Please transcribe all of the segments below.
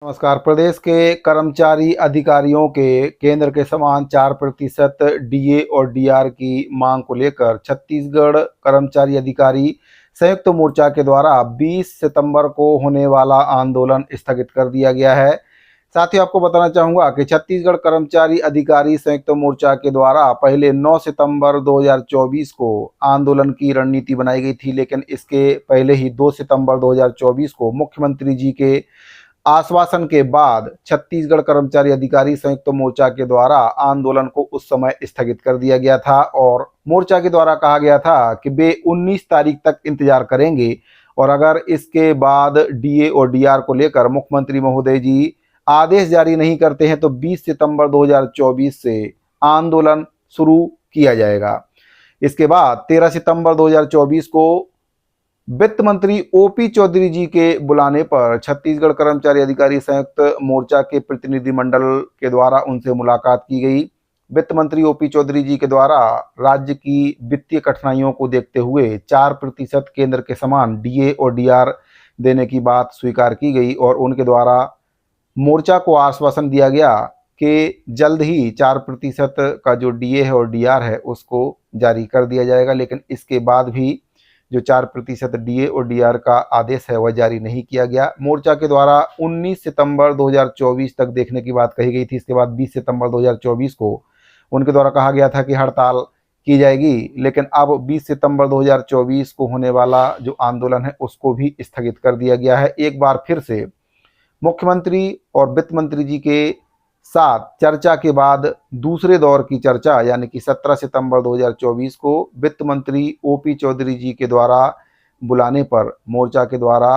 नमस्कार। प्रदेश के कर्मचारी अधिकारियों के केंद्र के समान 4% डीए और डीआर की मांग को लेकर छत्तीसगढ़ कर्मचारी अधिकारी संयुक्त मोर्चा के द्वारा 20 सितंबर को होने वाला आंदोलन स्थगित कर दिया गया है। साथ ही आपको बताना चाहूंगा कि छत्तीसगढ़ कर्मचारी अधिकारी संयुक्त मोर्चा के द्वारा पहले 9 सितंबर 2024 को आंदोलन की रणनीति बनाई गई थी, लेकिन इसके पहले ही 2 सितंबर 2024 को मुख्यमंत्री जी के आश्वासन के बाद छत्तीसगढ़ कर्मचारी अधिकारी संयुक्त मोर्चा के द्वारा आंदोलन को उस समय स्थगित कर दिया गया था और मोर्चा के द्वारा कहा गया था कि वे 19 तारीख तक इंतजार करेंगे और अगर इसके बाद डीए और डीआर को लेकर मुख्यमंत्री महोदय जी आदेश जारी नहीं करते हैं तो 20 सितंबर 2024 से आंदोलन शुरू किया जाएगा। इसके बाद 13 सितंबर 2024 को वित्त मंत्री ओपी चौधरी जी के बुलाने पर छत्तीसगढ़ कर्मचारी अधिकारी संयुक्त मोर्चा के प्रतिनिधिमंडल के द्वारा उनसे मुलाकात की गई। वित्त मंत्री ओपी चौधरी जी के द्वारा राज्य की वित्तीय कठिनाइयों को देखते हुए 4% केंद्र के समान डीए और डीआर देने की बात स्वीकार की गई और उनके द्वारा मोर्चा को आश्वासन दिया गया कि जल्द ही 4% का जो डीए है और डीआर है उसको जारी कर दिया जाएगा, लेकिन इसके बाद भी जो 4% डीए और डीआर का आदेश है वह जारी नहीं किया गया। मोर्चा के द्वारा 19 सितंबर 2024 तक देखने की बात कही गई थी। इसके बाद 20 सितंबर 2024 को उनके द्वारा कहा गया था कि हड़ताल की जाएगी, लेकिन अब 20 सितंबर 2024 को होने वाला जो आंदोलन है उसको भी स्थगित कर दिया गया है। एक बार फिर से मुख्यमंत्री और वित्त मंत्री जी के साथ चर्चा के बाद दूसरे दौर की चर्चा यानी कि 17 सितंबर 2024 को वित्त मंत्री ओपी चौधरी जी के द्वारा बुलाने पर मोर्चा के द्वारा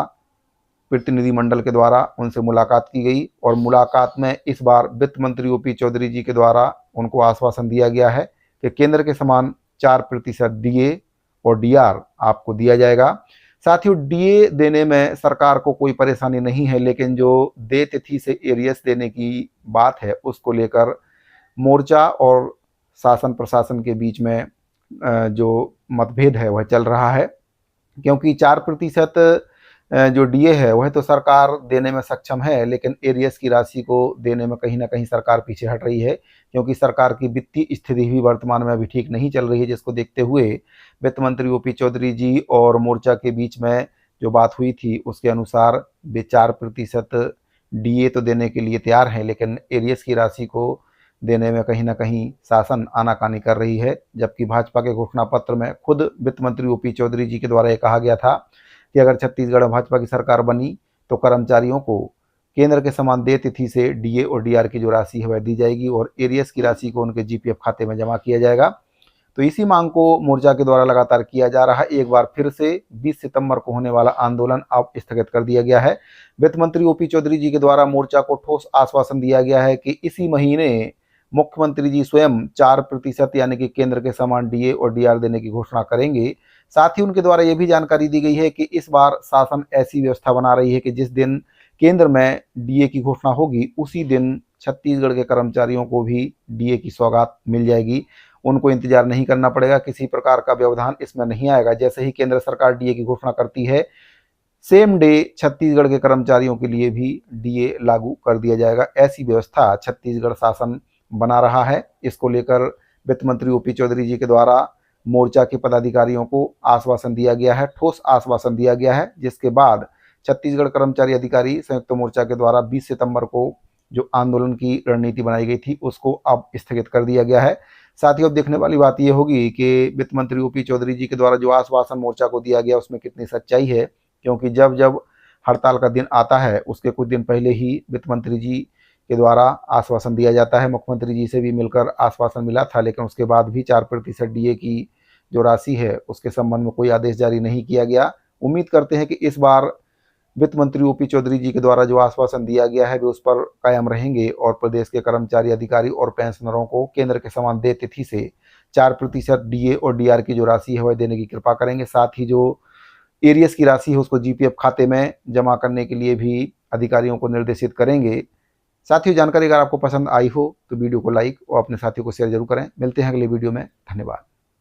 प्रतिनिधिमंडल के द्वारा उनसे मुलाकात की गई और मुलाकात में इस बार वित्त मंत्री ओपी चौधरी जी के द्वारा उनको आश्वासन दिया गया है कि केंद्र के समान 4% डीए और डीआर आपको दिया जाएगा। साथ ही डीए देने में सरकार को कोई परेशानी नहीं है, लेकिन जो दे तिथि से एरियस देने की बात है उसको लेकर मोर्चा और शासन प्रशासन के बीच में जो मतभेद है वह चल रहा है, क्योंकि 4% जो डीए है वह तो सरकार देने में सक्षम है, लेकिन एरियस की राशि को देने में कहीं ना कहीं सरकार पीछे हट रही है, क्योंकि सरकार की वित्तीय स्थिति भी वर्तमान में अभी ठीक नहीं चल रही है, जिसको देखते हुए वित्त मंत्री ओपी चौधरी जी और मोर्चा के बीच में जो बात हुई थी उसके अनुसार वे 4% डीए तो देने के लिए तैयार हैं, लेकिन एरियस की राशि को देने में कहीं ना कहीं शासन आनाकानी कर रही है। जबकि भाजपा के घोषणा पत्र में खुद वित्त मंत्री ओपी चौधरी जी के द्वारा ये कहा गया था कि अगर छत्तीसगढ़ में भाजपा की सरकार बनी तो कर्मचारियों को केंद्र के समान दे तिथि से डीए और डीआर की जो राशि है वह दी जाएगी और एरियस की राशि को उनके जीपीएफ खाते में जमा किया जाएगा। तो इसी मांग को मोर्चा के द्वारा लगातार किया जा रहा है। एक बार फिर से 20 सितंबर को होने वाला आंदोलन अब स्थगित कर दिया गया है। वित्त मंत्री ओपी चौधरी जी के द्वारा मोर्चा को ठोस आश्वासन दिया गया है कि इसी महीने मुख्यमंत्री जी स्वयं 4% यानी कि केंद्र के समान डीए और डीआर देने की घोषणा करेंगे। साथ ही उनके द्वारा यह भी जानकारी दी गई है कि इस बार शासन ऐसी व्यवस्था बना रही है कि जिस दिन केंद्र में डीए की घोषणा होगी उसी दिन छत्तीसगढ़ के कर्मचारियों को भी डीए की सौगात मिल जाएगी। उनको इंतजार नहीं करना पड़ेगा, किसी प्रकार का व्यवधान इसमें नहीं आएगा। जैसे ही केंद्र सरकार डीए की घोषणा करती है सेम डे छत्तीसगढ़ के कर्मचारियों के लिए भी डीए लागू कर दिया जाएगा। ऐसी व्यवस्था छत्तीसगढ़ शासन बना रहा है। इसको लेकर वित्त मंत्री ओपी चौधरी जी के द्वारा मोर्चा के पदाधिकारियों को आश्वासन दिया गया है, ठोस आश्वासन दिया गया है, जिसके बाद छत्तीसगढ़ कर्मचारी अधिकारी संयुक्त मोर्चा के द्वारा 20 सितंबर को जो आंदोलन की रणनीति बनाई गई थी उसको अब स्थगित कर दिया गया है। साथ ही अब देखने वाली बात यह होगी कि वित्त मंत्री ओपी चौधरी जी के द्वारा जो आश्वासन मोर्चा को दिया गया उसमें कितनी सच्चाई है, क्योंकि जब जब हड़ताल का दिन आता है उसके कुछ दिन पहले ही वित्त मंत्री जी के द्वारा आश्वासन दिया जाता है। मुख्यमंत्री जी से भी मिलकर आश्वासन मिला था, लेकिन उसके बाद भी 4% डीए की जो राशि है उसके संबंध में कोई आदेश जारी नहीं किया गया। उम्मीद करते हैं कि इस बार वित्त मंत्री ओपी चौधरी जी के द्वारा जो आश्वासन दिया गया है वे उस पर कायम रहेंगे और प्रदेश के कर्मचारी अधिकारी और पेंशनरों को केंद्र के समान दे तिथि से 4% डीए और डीआर की जो राशि है वह देने की कृपा करेंगे। साथ ही जो एरियस की राशि है उसको जीपीएफ खाते में जमा करने के लिए भी अधिकारियों को निर्देशित करेंगे। साथियों, जानकारी अगर आपको पसंद आई हो तो वीडियो को लाइक और अपने साथियों को शेयर जरूर करें। मिलते हैं अगले वीडियो में। धन्यवाद।